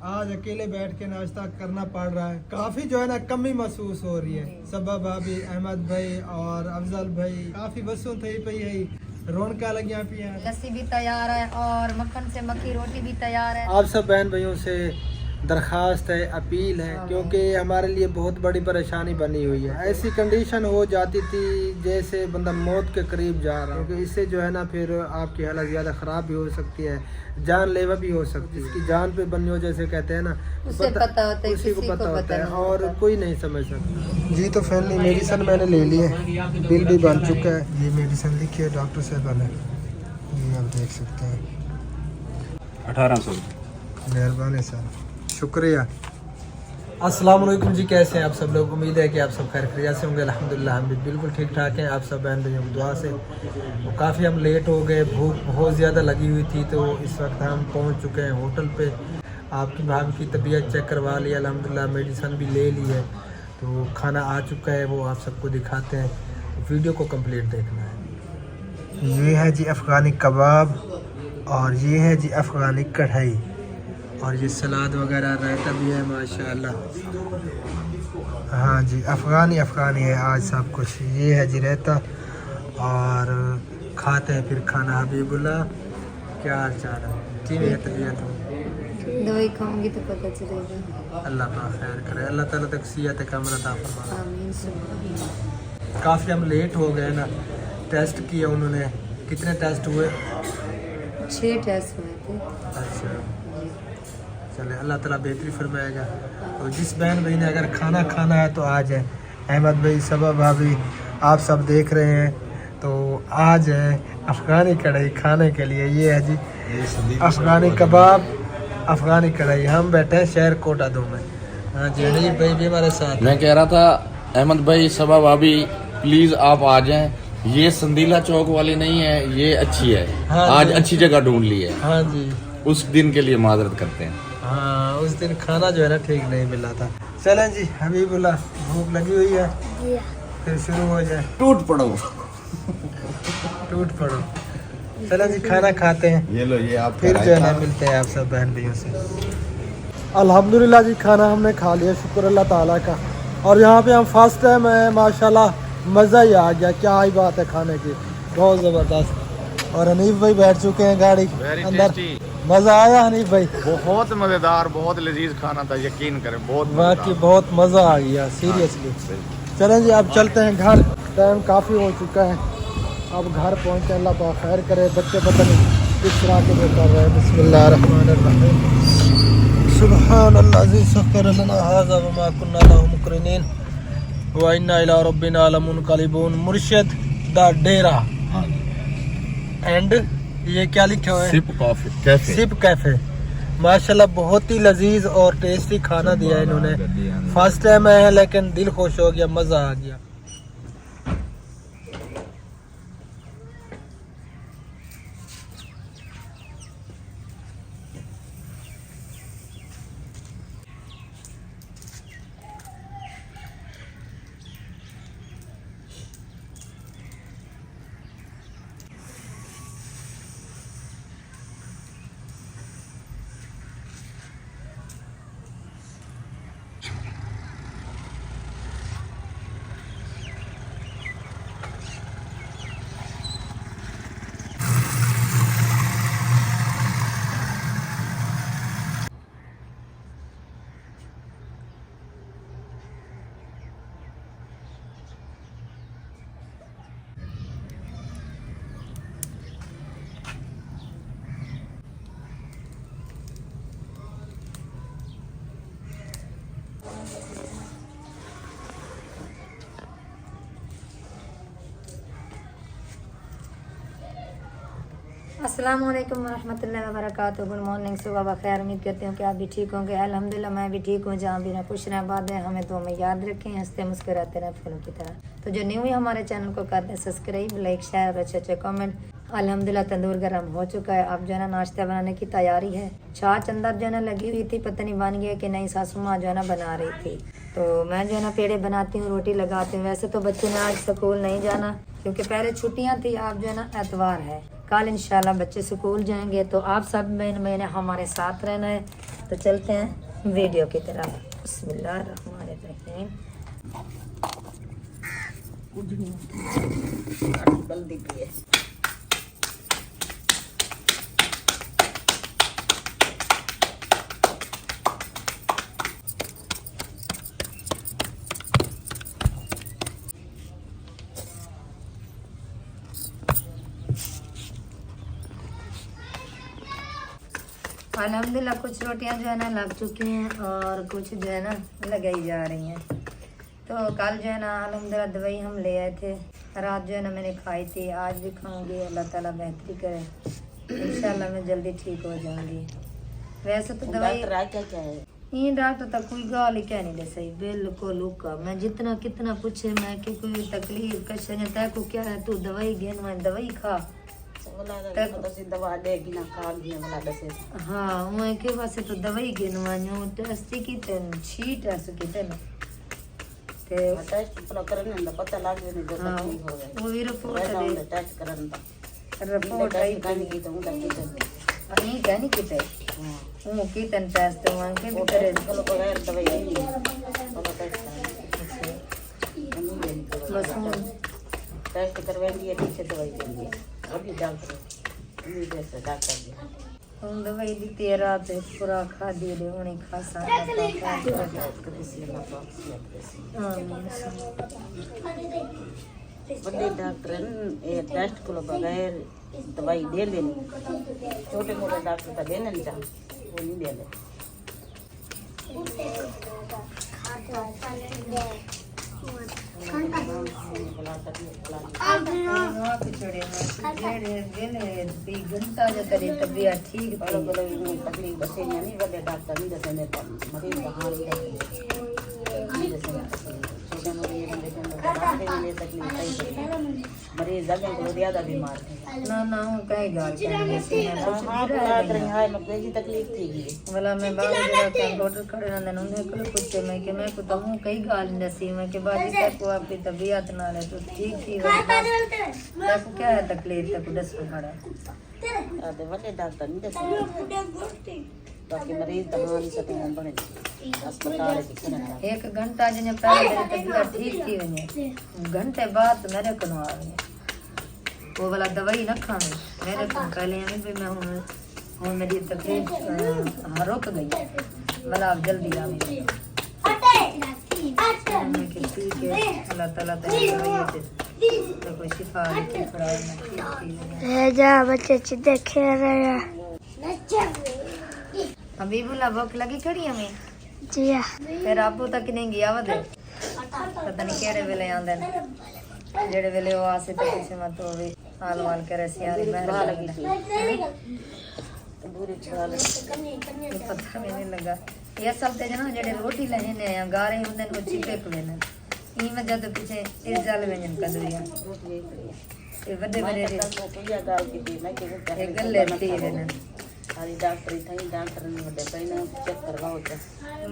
आज अकेले बैठ के नाश्ता करना पड़ रहा है। काफ़ी जो है ना कमी महसूस हो रही है। सबा भाभी, अहमद भाई और अफजल भाई काफ़ी वसूं थी पई है, रौनक लगियां पई हैं। लस्सी भी तैयार है और मक्खन से मक्खी रोटी भी तैयार है। आप सब बहन भाइयों से दरख्वास्त है, अपील है, क्योंकि हमारे लिए बहुत बड़ी परेशानी बनी हुई है। ऐसी कंडीशन हो जाती थी जैसे बंदा मौत के करीब जा रहा है, क्योंकि इससे जो है ना फिर आपकी हालत ज़्यादा ख़राब भी हो सकती है, जानलेवा भी हो सकती है। इसकी जान पे बनी हो जैसे कहते हैं ना, उसे पता होता है, उसी को किसी पता को होता है नहीं और होता। कोई नहीं समझ सकता। जी तो फैमिली मेडिसन मैंने ले ली है, बिल भी बन चुका है। ये मेडिसन लिखी है डॉक्टर साहब ने, ये आप देख सकते हैं। 1800। मेहरबानी सर, शुक्रिया। अस्सलाम वालेकुम जी, कैसे हैं आप सब लोग? उम्मीद है कि आप सब खैर खैरियत से होंगे। अल्हम्दुलिल्लाह हम भी बिल्कुल ठीक ठाक हैं। आप सब बहन भाइयों की दुआ से। तो काफ़ी हम लेट हो गए, भूख बहुत ज़्यादा लगी हुई थी, तो इस वक्त हम पहुंच चुके हैं होटल पे। आपकी भाभी की तबीयत चेक करवा ली, अल्हम्दुलिल्लाह मेडिसन भी ले ली है, तो खाना आ चुका है, वो आप सबको दिखाते हैं। तो वीडियो को कम्प्लीट देखना है। ये है जी अफ़गानी कबाब और ये है जी अफ़गानी कढ़ाई और ये सलाद वगैरह रायता भी है माशाल्लाह। हाँ जी, अफ़गानी है आज सब कुछ। ये है जी रायता और खाते हैं फिर खाना। हबीबुल्लाह, क्या हाल चाल है? ठीक है तबीयत? दवाई खाऊंगी तो पता चलेगा। अल्लाह पाक खैर करे, अल्लाह ताला तक सियत कामना अता फरमाए। आमीन सुभान। काफ़ी हम लेट हो गए ना, टेस्ट किए उन्होंने। कितने टेस्ट हुए? 6 टेस्ट हुए थे। अच्छा, चले अल्लाह ताला बेहतरी फरमाएगा। तो जिस बहन भाई ने अगर खाना खाना है तो आ जाए। अहमद भाई, सबा भाभी, आप सब देख रहे हैं तो आ जाए अफ़गानी कढ़ाई खाने के लिए। ये है जी अफ़गानी कबाब, अफ़गानी कढ़ाई। हम बैठे हैं शहर कोटा 2 में। हाँ जी, अनीफ भाई भी हमारे साथ। मैं कह रहा था अहमद भाई, सबा भाभी, प्लीज आप आ जाएं। ये संदीला चौक वाली नहीं है, ये अच्छी है। हाँ आज जी। अच्छी जगह ढूंढ ली है। हाँ जी, उस दिन के लिए माजरत करते हैं। हाँ उस दिन खाना जो है ना ठीक नहीं मिला था। चलें जी हबीबुल्लाह, भूख लगी हुई है, फिर शुरू हो जाए। टूट पड़ो। टूट पड़ो। चलें जी खाना खाते हैं, ये लो, ये आप फिर जो है ना मिलते हैं आप सब बहन भाइयों से। अल्हम्दुलिल्लाह जी, खाना हमने खा लिया, शुक्र अल्लाह ताला का। और यहाँ पे हम फर्स्ट टाइम है, माशाल्लाह मज़ा ही आ गया। क्या ही बात है खाने की, बहुत ज़बरदस्त। और हनीफ भाई बैठ चुके हैं गाड़ी अंदर। मज़ा आया हनीफ भाई? बहुत मज़ेदार, बहुत लजीज खाना था, यकीन करें, बहुत बाकी बहुत मज़ा आ गया सीरियसली। चलें जी अब चलते हैं घर, टाइम काफ़ी हो चुका है, अब घर पहुँचे। अल्लाह पाक खैर करे। बच्चे पता नहीं किस तरह के वो कर रहे हैं। बिस्मिल्लाहिर्रहमानिर्रहीम। सुब्हानल्लाज़ी सख्खर लना हाज़ा व मा कुन्ना लहू मुक़रिनीन व इन्ना इला रब्बिना लमुनक़लिबून। मुर्शिद द डेरा एंड ये क्या लिखा हुआ है? Sip coffee cafe. Sip cafe. माशाल्लाह बहुत ही लजीज और टेस्टी खाना दिया है इन्होंने। फर्स्ट टाइम आए हैं लेकिन दिल खुश हो गया, मज़ा आ गया। अस्सलाम वालेकुम रहमतुल्लाहि व बरकातहू। गुड मॉर्निंग, सुबह बखैर। उम्मीद करती हूँ कि आप भी ठीक होंगे। अल्हम्दुलिल्लाह मैं भी ठीक हूँ। जहाँ भी ना खुश रहें, बाद है हमें तो हमें याद रखें, हंसते मुस्कुराते रहें फूलों की तरह। तो जो न्यू है हमारे चैनल को कर दें सब्सक्राइब, लाइक, शेयर और अच्छे अच्छे कमेंट। अल्हम्दुलिल्लाह तंदूर गर्म हो चुका है, अब जो है ना नाश्ता बनाने की तैयारी है। छाछ अंदर जो है ना लगी हुई थी, पता नहीं बन गया कि नहीं, सासू माँ जो है ना बना रही थी। तो मैं जो है ना पेड़े बनाती हूँ, रोटी लगाती हूँ। वैसे तो बच्चे ने आज स्कूल नहीं जाना क्योंकि पहले छुट्टियाँ थी, अब जो है ना एतवार है, कल इंशाल्लाह बच्चे स्कूल जाएंगे, तो आप सब मैंने हमारे साथ रहना है। तो चलते हैं वीडियो की तरफ। बिस्मिल्लाहिर्रहमानिर्रहीम। अल्हम्दुलिल्लाह कुछ रोटियां जो है ना लग चुकी हैं और कुछ जो है ना लगाई जा रही हैं। तो कल जो है ना अल्हम्दुलिल्लाह दवाई हम ले आए थे, रात जो है ना मैंने खाई थी, आज भी खाऊंगी। अल्लाह ताला बेहतरी करे, इंशाल्लाह मैं जल्दी ठीक हो जाऊंगी। वैसे तो दवाई क्या है ये डॉक्टर तक कोई गाल ही कह नहीं दे सही, बिल्कुल लुका। मैं जितना कितना पूछे मैं कि कोई तकलीफ कशन तय को क्या है, तू दवाई घेन मैं दवाई खा दवा देगी ना खा लिया वाला दसे। हाँ मैं के पासे तो दवाई गिनवाño टेस्ट की तेन छी टेस्ट की तेन ते टेस्ट पूरा करने दा पता लग गया जो तकलीफ हो गई वो भी रिपोर्ट दे टेस्ट करन दा रिपोर्ट आई कानी की तो उधर की नहीं कहनी किते हां वो की तेन टेस्ट वहां के भी करे चलो बगैर दवाई नहीं वाला टेस्ट बस टेस्ट करवाएंगी है ठीक से दवाई देंगे और भी डॉक्टर ये जैसे डॉक्टर जी हम दवाई दी तेरा पे पूरा खा दिए दे उन्हें खासा बड़े डॉक्टर ये टेस्ट को बगैर दवाई दे लेनी, छोटे मोटे डॉक्टर तो देने नहीं चाहते, वो नहीं दे घंटा जो तेरी तबीयत ठीक तकलीफ बसे नहीं बड़े डॉक्टर नहीं दसे मरीज बाहर मरीज ज्यादा बीमार ना ना हूँ कई गाल तकलीफ थी वाला मैं बाबू जरा कंप्यूटर खड़े ना देन उन्हें को पूछे मैं कि मैं को तो हूँ कई गाल नसी मैं के बाद तक को आपकी तबीयत ना रहे तो ठीक थी तक क्या है तकलीफ तक दस खड़ा आते वाले डॉक्टर नहीं दसे बाकी मरीज दवाई सकते हैं बने अस्पताल के एक घंटा जने पहले मेरी तबीयत ठीक थी वने घंटे बाद मेरे को आ गई वो वाला दवाई न खाने मेरे को पहले हमें भी मैं हूँ मेरी तकलीफ रुक गई वाला आप जल्दी आ गई ठीक है अल्लाह ताला तो कोई शिफा की पड़ाई जा बच्चे चिट्टे खेल रहे हैं। हबीबुल्ला भूख लगी खड़ी हमें जी फिर आपू तक नहीं गया वदे पता नहीं केड़े वेले आंदे जेड़े वेले वो आसे तो किसी मत हो भी हाल वाल करे सियारी मेहर लगी पूरी छाल पता भी नहीं लगा ये सब ते जना जेड़े रोटी लेने आ गारे हुंदे को चिपे कवेने ई में जद पीछे इस जाल वेजन कदरिया ये वडे मेरे पूजा गाल की थी मैं के गल लेती है ना सारी डॉक्टर थी डॉक्टर ने बड़े पहले चेक करवाओ तो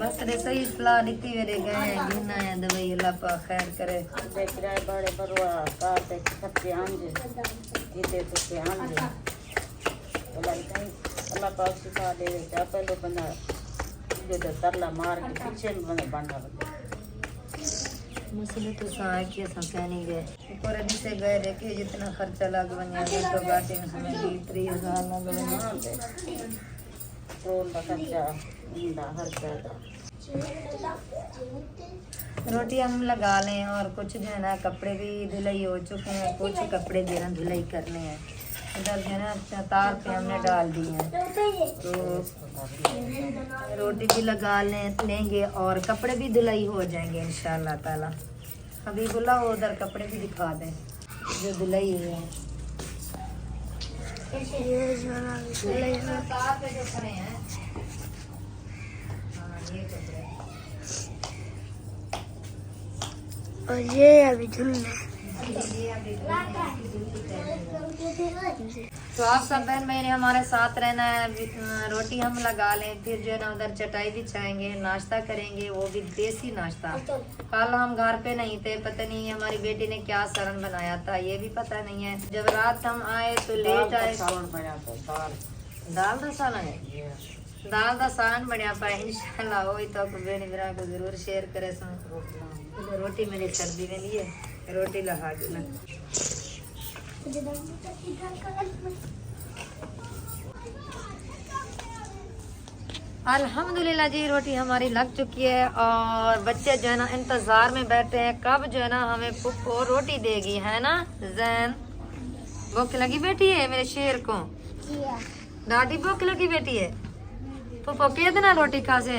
मसले सही सलाह दी वेरे गए गिना है दवाई अल्लाह पा खैर करे दे किराए बड़े परवा का ते खर्चे आंजे जीते तो से आंजे तो लाइक अल्लाह पाक सिखा दे जा पहले बंदा जो तरला मार के पीछे में बंदा बांधा मसले तो सारे के सब कहने गए ऊपर से गए देखे जितना खर्चा लग बनिया तो गाते में समय 30,000 लग बनिया पेट्रोल का खर्चा इंदा हर खर्चा रोटी हम लगा लें और कुछ जो है ना कपड़े भी धुलाई हो चुके हैं, कुछ कपड़े जो है ना धुलाई करने हैं। इधर जो है ना तार पे हमने डाल दी है तो रोटी भी लगा लेंगे और कपड़े भी धुलाई हो जाएंगे इंशाल्लाह ताला। हबीबुल्ला वो उधर कपड़े भी दिखा दें जो धुलाई हुए हैं। तार पे जो खड़े हैं हाँ ये कपड़े और ये अभी धुलने तो आप सब बहन बहन हमारे साथ रहना है। रोटी हम लगा लें, फिर जो है ना उधर चटाई बिछाएंगे, नाश्ता करेंगे, वो भी देसी नाश्ता। कल हम घर पे नहीं थे, पता नहीं हमारी बेटी ने क्या सरन बनाया था, ये भी पता नहीं है। जब रात हम आए तो लेट आए। दाल दा सालन है, दाल दा सालन बढ़िया पाए इंशाल्लाह। वही तो बेनी बिरा को जरूर शेयर करे। रोटी मेरी सर्दी में लिए रोटी लगा देना। अल्हम्दुलिल्लाह जी रोटी हमारी लग चुकी है और बच्चे जो है ना इंतजार में बैठे हैं कब जो है ना हमें पुप्पो रोटी देगी, है ना जैन? भूख लगी बेटी है मेरे शेर को, दादी भूख लगी बेटी है। पुप्पो कितना रोटी खा से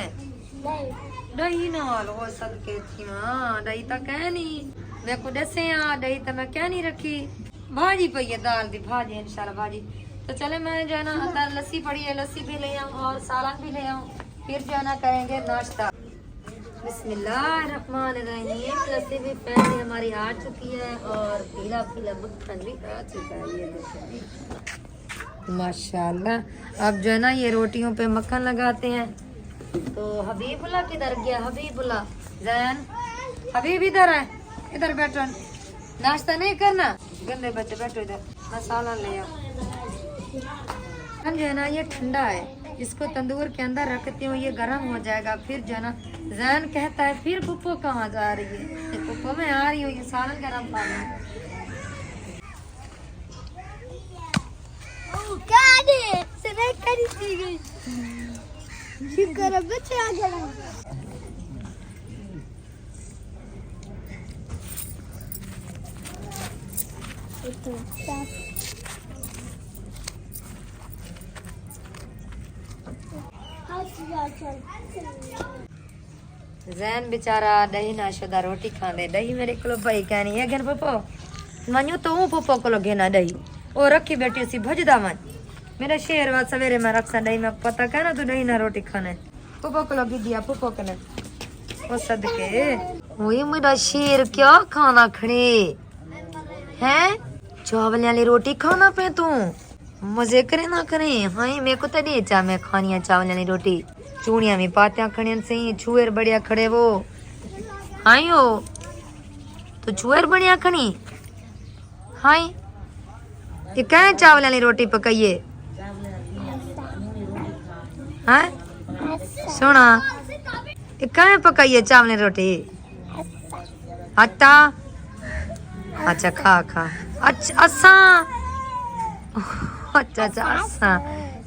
दही नाल हो सदके थी मां, दही तो कह नहीं मैं को दसे दही तो मैं क्या नहीं रखी। भाजी पई है, दाल दी भाजी इंशाल्लाह भाजी। तो चले मैं जो है ना अंदर लस्सी पड़ी है, लस्सी भी ले आऊँ और सालन भी ले आऊँ, फिर जो है ना करेंगे नाश्ता। बिस्मिल्लाहिर्रहमानिर्रहीम। लस्सी भी पहले हमारी आ चुकी है और पीला पीला मक्खन भी आ चुका है, ये देखो माशाल्लाह। अब जो है ना ये रोटियों पे मक्खन लगाते हैं। तो हबीबुल्ला किधर गया? हबीबुल्ला जैन, हबीब इधर है, इधर बैठो। नाश्ता नहीं करना, गंदे बच्चे बैठो इधर, मसाला ले आओ। जो है ना ये ठंडा है, इसको तंदूर के अंदर रखती हूँ, ये गर्म हो जाएगा। फिर जो है ना जैन कहता है फिर पुप्पो कहाँ जा रही है? पुप्पो मैं आ रही हूँ, ये सालन गर्म पा रही हूँ। बच्चे आ गए। जैन बेचारा दही नाशुदा रोटी खांदे, दही मेरे को भाई कहनी है गन पप्पो मनु तो हूँ पप्पो को घेना दही ओ रखी बेटी सी भजदा मन मेरा शेर वाद सवेरे में रखसा दही में पता कहना तू दही ना रोटी खाने पप्पो को लगी दिया पप्पो कने ओ सदके वही मेरा शेर क्या खाना खड़े हैं चावल वाली रोटी खाना पे तू मजे करे ना करे। हाँ मेरे को तो नहीं चा मैं खानी है चावल वाली रोटी चूड़िया में पातिया खड़े सही छुएर बढ़िया खड़े वो हाँ हो तो छुएर बढ़िया खड़ी हाँ ये क्या चावल वाली रोटी पकाइए हाँ सुना ये क्या पकाइए चावल वाली रोटी आटा अच्छा खा खा अच्छा अच्छा अच्छा अच्छा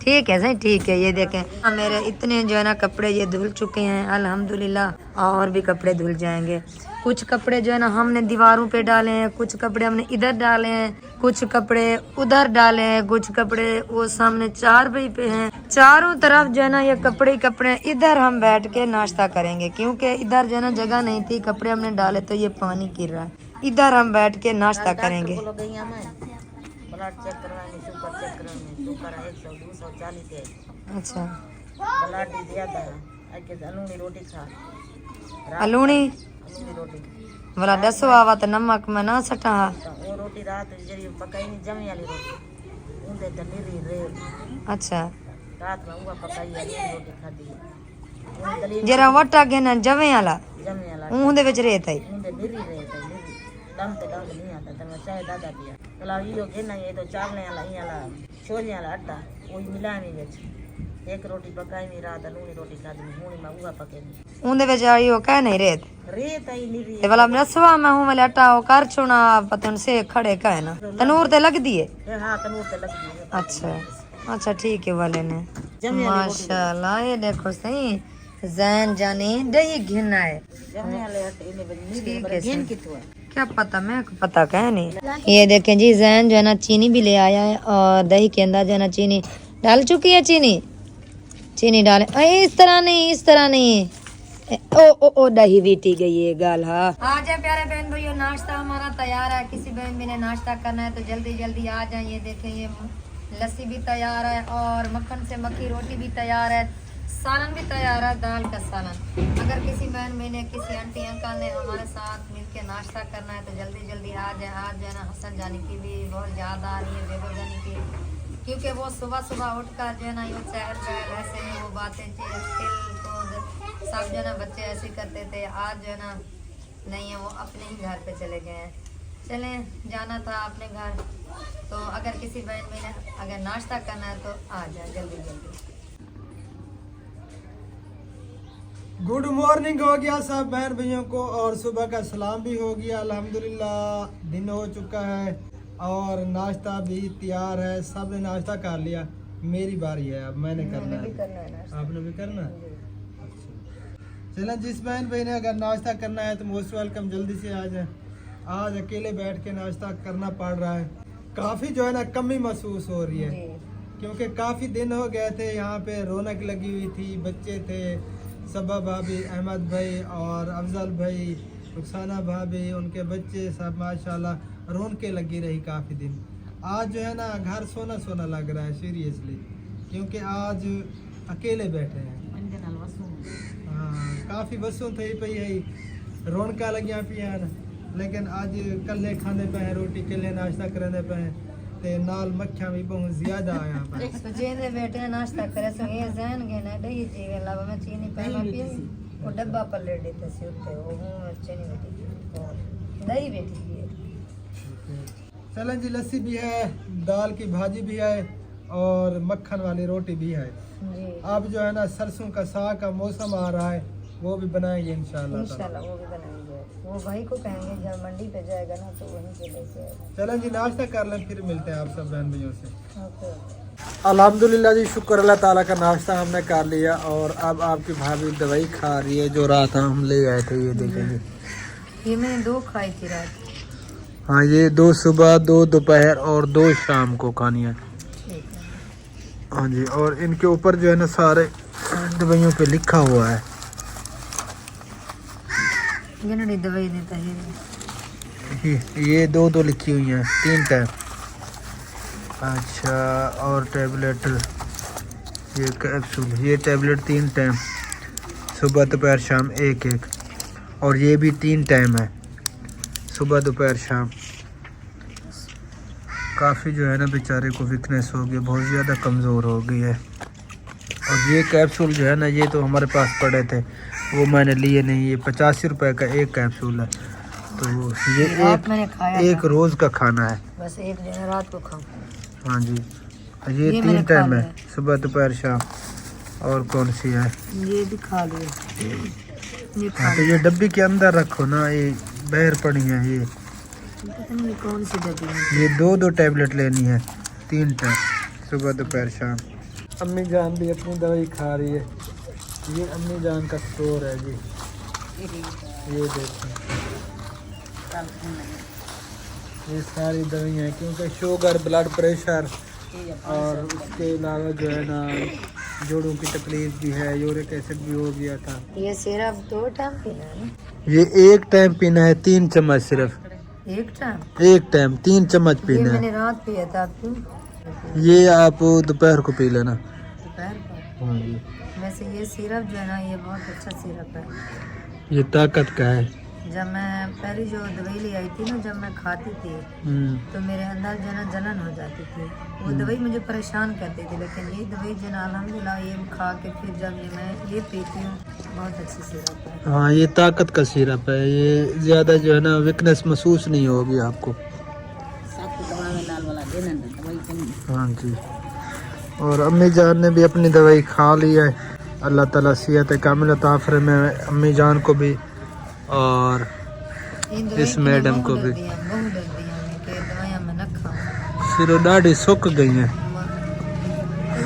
ठीक है सही ठीक है। ये देखें मेरे इतने जो है ना कपड़े ये धुल चुके हैं अल्हम्दुलिल्लाह और भी कपड़े धुल जाएंगे। कुछ कपड़े जो है ना हमने दीवारों पे डाले हैं, कुछ कपड़े हमने इधर डाले हैं, कुछ कपड़े उधर डाले हैं, कुछ कपड़े वो सामने चारपाई पे हैं। चारों तरफ जो है ना ये कपड़े कपड़े इधर हम बैठ के नाश्ता करेंगे क्योंकि इधर जो है ना जगह नहीं थी कपड़े हमने डाले तो ये पानी गिर रहा है। इधर हम बैठ के नाश्ता करेंगे। ब्लड चेक करवाएंगे, शुगर चेक करवाएंगे, शुगर 100 240 है। अच्छा ब्लड ज्यादा है आके अलूनी रोटी खा अलूनी रोटी वाला 10 आवा तो नमक में ना सटा तो वो रोटी रात जरी पकाई नहीं जमी वाली रोटी उनदे तनीरी रे अच्छा रात में वो पकाई वाली रोटी खादी जरा वटा के ना जमे वाला जमी वाला उन दे विच रेत है उनदे निरी रे दम ते दम नहीं आता तो मैं चाय दादा पिया चला यो के ना ये तो चावल वाला ये वाला छोले वाला आटा वही मिलानी विच एक रोटी पकाई नहीं रात अलूनी रोटी खादी हुणी में उगा पके नहीं उन दे विच आयो का नहीं रेत रेत आई निरी ते वाला नसवा में हूं वाले आटा ओ कर छुना पतन से खड़े का है ना तनूर ते लग दिए हां तनूर ते लग गई अच्छा अच्छा ठीक है वाले ने माशाल्लाह ये देखो सही जैन जाने दही घिना है जमी वाले आटे ने बनी घेन कितो है क्या पता मैं पता कह नहीं। ये देखें जी जैन जो है ना चीनी भी ले आया है और दही के अंदर जो है ना चीनी डाल चुकी है चीनी डाले इस तरह नहीं ओ दही बीती गई है गाल हाँ आ जाए प्यारे बहन भाइयों नाश्ता हमारा तैयार है। किसी बहन भी ने नाश्ता करना है तो जल्दी जल्दी आ जाए। ये देखें ये लस्सी भी तैयार है और मक्खन से मक्खी रोटी भी तैयार है। सालन भी तैयार है, दाल का सालन। अगर किसी बहन भाई ने, किसी आंटी अंकल ने हमारे साथ मिलकर नाश्ता करना है तो जल्दी जल्दी आ जाए। आज जो है ना हसन जानी की भी बहुत याद आ रही है, बेगम जानी की, क्योंकि वो सुबह सुबह उठ कर जो है ना यूँ चहल पहल ऐसे में वो बातें खेल कूद सब जो है ना बच्चे ऐसे करते थे। आज जो है ना नहीं है, वो अपने ही घर पे चले गए हैं। चलें, जाना था अपने घर, तो अगर किसी बहन भाई ने अगर नाश्ता करना है तो आ जाए जल्दी जल्दी। गुड मॉर्निंग हो गया सब बहन भैया को, और सुबह का सलाम भी हो गया। अल्हम्दुलिल्लाह दिन हो चुका है और नाश्ता भी तैयार है। सब ने नाश्ता कर लिया, मेरी बारी है, अब मैंने करना है। आपने भी करना है? अच्छा चलें, जिस बहन भाई ने अगर नाश्ता करना है तो मोस्ट वेलकम, जल्दी से आ जाए। आज अकेले बैठ के नाश्ता करना पड़ रहा है, काफ़ी जो है ना कमी महसूस हो रही है, क्योंकि काफ़ी दिन हो गए थे। यहाँ पे रौनक लगी हुई थी, बच्चे थे, सबा भाभी, अहमद भाई और अफजल भाई, रुखसाना भाभी, उनके बच्चे सब माशाल्लाह रौनकें लगी रही काफ़ी दिन। आज जो है ना घर सोना सोना लग रहा है सीरियसली, क्योंकि आज अकेले बैठे हैं। हाँ, काफ़ी बसों थी पई है, रौनक लगियां पियां, लेकिन आज कल्ले खाने पे हैं, रोटी कल्ले नाश्ता करने पे हैं, ते नाल मक्खियां भी बहुत ज्यादा आया पर जेने बैठे नाश्ता करे सो ये जहन के ना दही जी ला मैं चीनी पहला पी वो डब्बा पर ले देते से उठे वो चीनी बेटी और दही बेटी है। चलें जी, लस्सी भी है, दाल की भाजी भी है और मक्खन वाली रोटी भी है जी। अब जो है ना सरसों का साग का मौसम आ रहा है, वो भी बनाएंगे इंशाल्लाह। वो भी बनाएंगे, वो भाई को कहेंगे जब मंडी पे जाएगा ना तो वहीं से लेके आएगा। चलें जी, नाश्ता कर लें, फिर मिलते हैं आप सब बहन भैयों से। ओके। अल्हम्दुलिल्लाह जी, शुक्र अल्लाह ताला का, नाश्ता हमने कर लिया और अब आपकी भाभी दवाई खा रही है जो रात हम ले आए थे। ये देखेंगे, ये मैंने 2 खाई थी रात। हाँ, ये 2 सुबह, 2 दोपहर और 2 शाम को खानी है। ठीक है। हाँ जी, और इनके ऊपर जो है ना सारे दवाइयों पे लिखा हुआ है। गनड़ी दवाई देता है ये 2 लिखी हुई हैं, 3 टाइम। अच्छा, और टैबलेट, ये कैप्सूल, ये टैबलेट 3 टाइम, सुबह दोपहर शाम 1-1, और ये भी 3 टाइम है, सुबह दोपहर शाम। काफ़ी जो है ना बेचारे को वीकनेस हो गई, बहुत ज़्यादा कमज़ोर हो गई है। और ये कैप्सूल जो है ना, ये तो हमारे पास पड़े थे, वो मैंने लिए नहीं। ये 85 रुपए का एक कैप्सूल है, तो ये एक रोज़ का खाना है, बस एक दिन रात को खाऊं। हाँ जी, ये 3 टाइम है, सुबह दोपहर शाम। और कौन सी है? ये भी खा लिया, ये हाँ, तो ये डब्बी के अंदर रखो ना, ये बाहर पड़ी है। ये पता नहीं कौन सी डब्बी है। ये 2 टैबलेट लेनी है, 3 टाइम, सुबह दोपहर शाम। अम्मी जान भी अपनी दवाई खा रही है। ये अम्मी जान का स्टोर है जी, ये देखो, ये सारी दवाइयाँ, क्योंकि शुगर, ब्लड प्रेशर और उसके अलावा जो है ना जोड़ों की तकलीफ भी है, यूरिक एसिड भी हो गया था। ये सिर्फ 2 टाइम पीना है, ये 1 टाइम पीना है, 3 चम्मच सिर्फ, 1 टाइम, 1 टाइम 3 चम्मच ये पीना है। मैंने रात पिया था, आप क्यों? ये आप दोपहर को पी लेना। दोपहर को। हाँ जी, वैसे ये सिरप जो है ना, ये बहुत अच्छा सिरप है, ये ताकत का है। जब मैं पहली जो दवाई ले आई थी ना, जब मैं खाती थी तो मेरे अंदर जो है ना जलन हो जाती थी। वो दवाई मुझे परेशान करती थी, लेकिन ये दवाई जो है ना अल्हम्दुलिल्लाह ये खा के फिर जब मैं ये पीती हूँ, बहुत अच्छी सिरप है। हाँ, ये ताकत का सिरप है, ये ज़्यादा जो है ना वीकनेस महसूस नहीं होगी आपको। हाँ जी, और अम्मी जान ने भी अपनी दवाई खा ली है। अल्लाह ताला सेहत कामिल अता फरमाए अम्मी जान को भी और इस मैडम को भी। सिर डाढ़ी सुक गई है,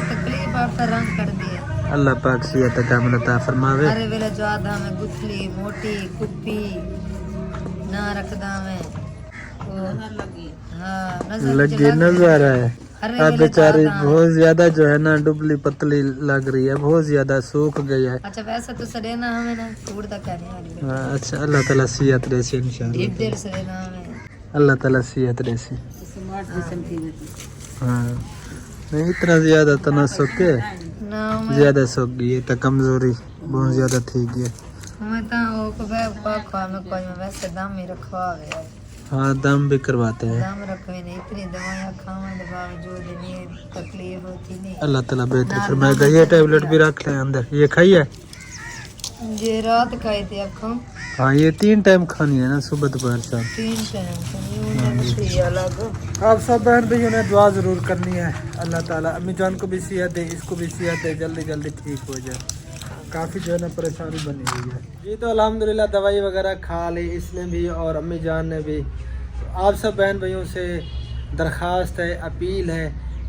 तकलीफ आपका रंग कर दिया। अल्लाह पाक सेहत कामिल अता फरमावे। अरे वेले जो आधा में गुथली मोटी कुप्पी ना रखदा में लगी नजर है। अब बेचारी बहुत ज्यादा जो है ना दुबली पतली लग रही है, बहुत ज्यादा सूख गई है। अच्छा वैसे तो सरेना हमें ना उड़ता क्या नहीं। अच्छा, अल्लाह ताला सेहत रेसी इंशाल्लाह, देर सरेना हमें अल्लाह ताला सेहत रेसी। हाँ, नहीं इतना ज्यादा तो ना सोके। ना मैं ज्यादा सूख गई है तो कमजोरी बहुत ज्यादा थी गई। तो वो को बैग में कोई में वैसे दम ही रखवा गया। हाँ दम भी करवाते हैं। दम रखवे नहीं, इतनी दवाइयाँ खाने के बावजूद नहीं तकलीफ होती नहीं। अल्लाह ताला बेहतर फरमाएगा। ये टैबलेट भी रख ले अंदर, ये खाई है? ये रात खाई थी आपको? हाँ ये 3 टाइम खानी है ना, सुबह दोपहर शाम। 3 टाइम अलग। आप सब बहन भाइयों ने दुआ ज़रूर करनी है, अल्लाह ताला अम्मी जान को भी सेहत दे, इसको भी सेहत दे, जल्दी जल्दी ठीक हो जाए। काफ़ी जो है ना परेशानी बनी हुई है जी। तो अल्हम्दुलिल्लाह दवाई वगैरह खा ली इसने भी और अम्मी जान ने भी। तो आप सब बहन भाइयों से दरख्वास्त है, अपील है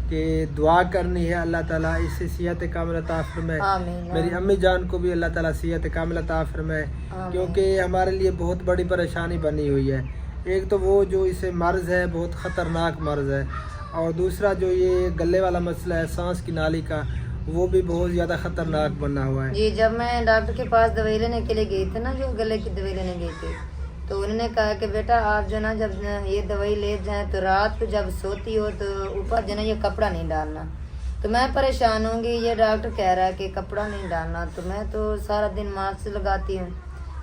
कि दुआ करनी है, अल्लाह ताला इससे सेहत कामिल अता फरमाए। आमीन। मेरी अम्मी जान को भी अल्लाह ताला सेहत कामिल अता फरमाए, क्योंकि हमारे लिए बहुत बड़ी परेशानी बनी हुई है। एक तो वो जो इसे मर्ज़ है, बहुत ख़तरनाक मर्ज़ है, और दूसरा जो ये गले वाला मसला है सांस की नाली का, वो भी बहुत ज़्यादा ख़तरनाक बना हुआ है जी। जब मैं डॉक्टर के पास दवाई लेने के लिए गई थी ना, जो गले की दवाई लेने गई थी, तो उन्होंने कहा कि बेटा आप जो ना जब ये दवाई ले जाएं तो रात को जब सोती हो तो ऊपर जो ना ये कपड़ा नहीं डालना। तो मैं परेशान होंगी, ये डॉक्टर कह रहा है कि कपड़ा नहीं डालना, तो मैं तो सारा दिन मास्क लगाती हूँ।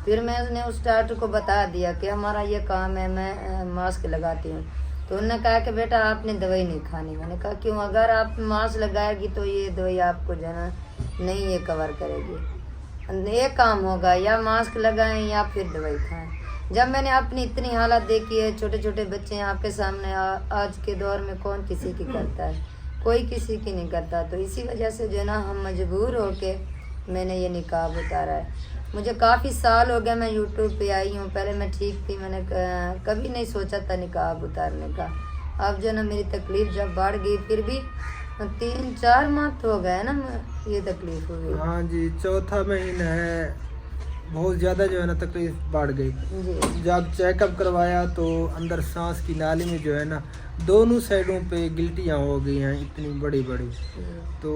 फिर मैंने उस डॉक्टर को बता दिया कि हमारा ये काम है, मैं मास्क लगाती हूँ। तो उन्होंने कहा कि बेटा आपने दवाई नहीं खानी। मैंने कहा क्यों? अगर आप मास्क लगाएगी तो ये दवाई आपको जो है ना नहीं ये कवर करेगी। एक काम होगा, या मास्क लगाएं या फिर दवाई खाएं। जब मैंने अपनी इतनी हालत देखी है, छोटे छोटे बच्चे हैं आपके सामने, आज के दौर में कौन किसी की करता है? कोई किसी की नहीं करता। तो इसी वजह से जो है ना हम मजबूर होके मैंने ये निकाब उतारा है। मुझे काफ़ी साल हो गए, मैं यूट्यूब पे आई हूँ। पहले मैं ठीक थी, मैंने कभी नहीं सोचा था निकाब उतारने का। अब जो ना मेरी तकलीफ़ जब बढ़ गई, फिर भी 3-4 माह तो हो गए ना ये तकलीफ़ हो गई। हाँ जी, 4था महीना है, बहुत ज़्यादा जो है ना तकलीफ बढ़ गई जी। जब चेकअप करवाया तो अंदर सांस की नाली में जो है ना दोनों साइडों पे गिल्टियाँ हो गई हैं इतनी बड़ी बड़ी। तो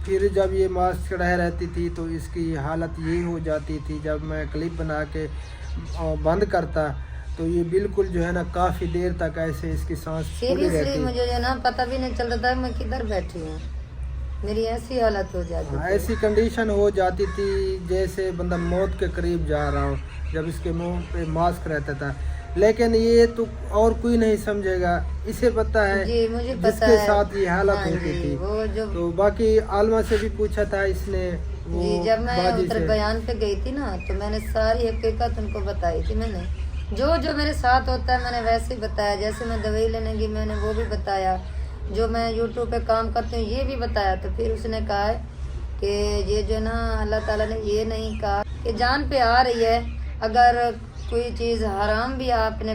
फिर जब ये मास्क चढ़ाए रहती थी तो इसकी हालत यही हो जाती थी। जब मैं क्लिप बना के बंद करता तो ये बिल्कुल जो है ना काफ़ी देर तक ऐसे इसकी सांस फूली रहती। मुझे जो ना पता भी नहीं चल रहा था मैं किधर बैठी हूँ, मेरी ऐसी हालत हो जाती थी। ऐसी कंडीशन हो जाती थी जैसे बंदा मौत के करीब जा रहा हो जब इसके मुंह पे मास्क रहता था। लेकिन ये तो और कोई नहीं समझेगा, इसे पता है जी, मुझे पता जिसके है। साथ ये हालत हाँ होती जी, थी। वो जो तो बाकी आलमा से भी पूछा था इसने, वो जी, जब मैं बाजी उत्तर से। बयान पे गई थी ना तो मैंने सारी हकीकत उनको बताई थी। मैंने जो मेरे साथ होता है मैंने वैसे ही बताया। जैसे मैं दवाई लेने गई मैंने वो भी बताया, जो मैं यूट्यूब पे काम करती हूँ ये भी बताया। तो फिर उसने कहा है कि ये जो ना अल्लाह ताला ने ये नहीं कहा कि जान पे आ रही है, अगर कोई चीज़ हराम भी आपने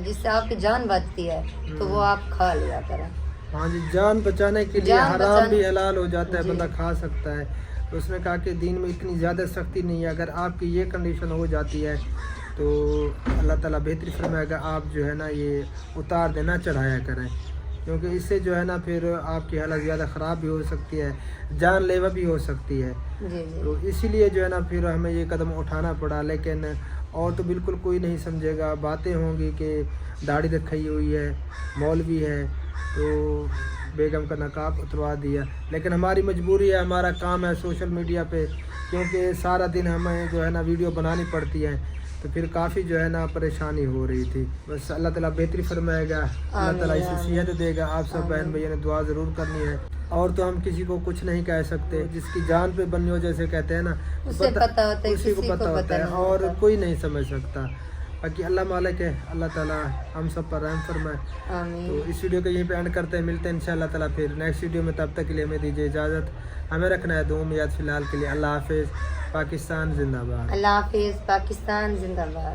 जिससे आपकी जान बचती है तो वो आप खा लिया करें। हाँ जी, जान बचाने के लिए जान हराम बचाने- भी हलाल हो जाता है, जी। बंदा खा सकता है। तो उसने कहा कि दीन में इतनी ज़्यादा सख्ती नहीं है, अगर आपकी ये कंडीशन हो जाती है तो अल्लाह ताला बेहतरी फरमाएगा, आप जो है ना ये उतार देना, चढ़ाया करें, क्योंकि इससे जो है ना फिर आपकी हालत ज़्यादा ख़राब भी हो सकती है, जानलेवा भी हो सकती है। जी जी। तो इसीलिए जो है ना फिर हमें ये कदम उठाना पड़ा। लेकिन और तो बिल्कुल कोई नहीं समझेगा, बातें होंगी कि दाढ़ी रखी हुई है, मौलवी है तो बेगम का नकाब उतरवा दिया। लेकिन हमारी मजबूरी है, हमारा काम है सोशल मीडिया पे, क्योंकि सारा दिन हमें जो है ना वीडियो बनानी पड़ती है, तो फिर काफ़ी जो है ना परेशानी हो रही थी। बस अल्लाह ताला बेहतरी फरमाएगा, अल्लाह ताला इसे सेहत देगा। आप सब बहन भैया ने दुआ ज़रूर करनी है। और तो हम किसी को कुछ नहीं कह सकते, जिसकी जान पे बनी हो जैसे कहते हैं ना, उसे पता होता है, उसी को किसी पता होता है, नहीं और होता। कोई नहीं समझ सकता। बाकी अल्लाह मालिक है, अल्लाह ताला हम सब पर रहम फरमाए। आमीन। तो इस वीडियो को यहीं पे एंड करते हैं, मिलते हैं इंशाअल्लाह ताला फिर नेक्स्ट वीडियो में। तब तक के लिए हमें दीजिए इजाज़त, हमें रखना है दुआ में याद फ़िलहाल के लिए। अल्लाह हाफिज़, पाकिस्तान जिंदाबाद। अल्लाह हाफिज़, पाकिस्तान जिंदाबाद।